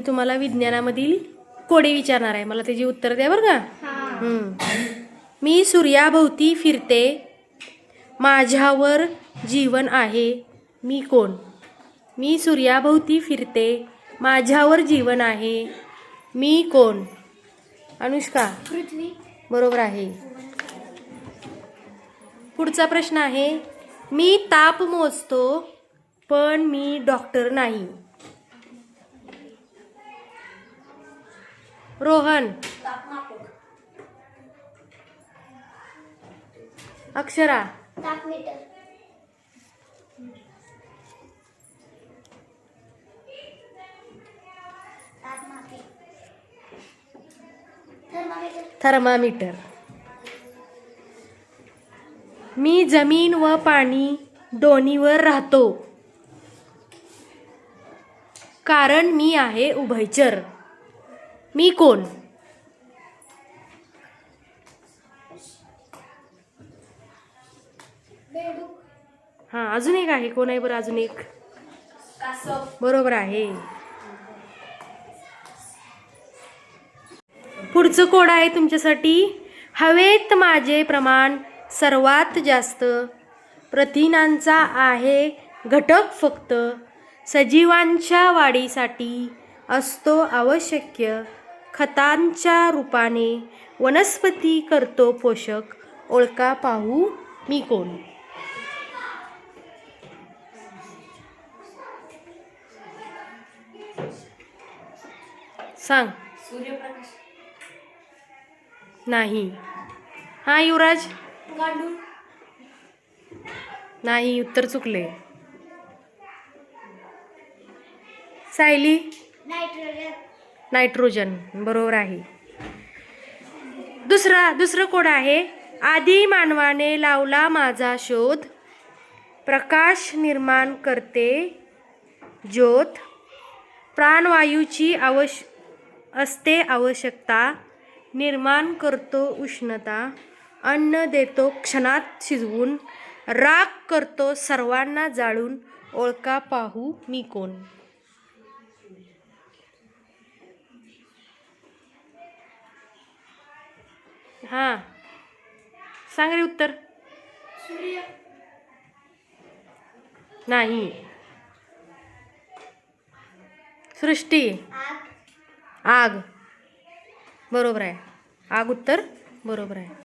तुम्हाला विज्ञानामधील कोडे विचारणार आहे. मला त्याची उत्तर द्या बरं का. मी सूर्याभोवती फिरते, माझ्यावर जीवन आहे, मी कोण? मी सूर्याभोवती फिरते, माझ्यावर जीवन आहे, मी कोण? अनुष्का, पृथ्वी. बरोबर आहे. पुढचा प्रश्न आहे, मी ताप मोजतो पण मी डॉक्टर नाही. रोहन, तापमापक. अक्षरा, तापमीटर. तापमापी. थर्मामीटर. थर्मामीटर. मी जमीन व पाणी दोन्हीवर राहतो कारण मी आहे उभयचर, मी कोण? बेडूक. हां, अजून एक आहे. कोण आहे बरं अजून एक? कासव. बरोबर आहे. पुढचं कोड आहे तुमच्यासाठी. हवेत माझे प्रमाण सर्वात जास्त, प्रथिनांचा आहे घटक फक्त, सजीवांच्या वाढीसाठी असतो आवश्यक, खतांच्या रूपाने वनस्पती करतो पोषक, ओळखा पाहू मी कोण? सांग. सूर्यप्रकाश. नाही. हा युवराज, गांडूळ. नाही, उत्तर चुकले. सायली, नायट्रोजन. नायट्रोजन, बरोबर आहे. दुसरं कोड आहे. आधी मानवाने लावला माझा शोध, प्रकाश निर्माण करते ज्योत, प्राणवायूची असते आवश्यकता, निर्माण करतो उष्णता, अन्न देतो क्षणात शिजवून, राख करतो सर्वांना जाळून, ओळखा पाहू मी कोण? हां, सांग रे उत्तर. सूर्य. नाही. सृष्टी, आग. आग, बरोबर आहे. आग उत्तर बरोबर आहे.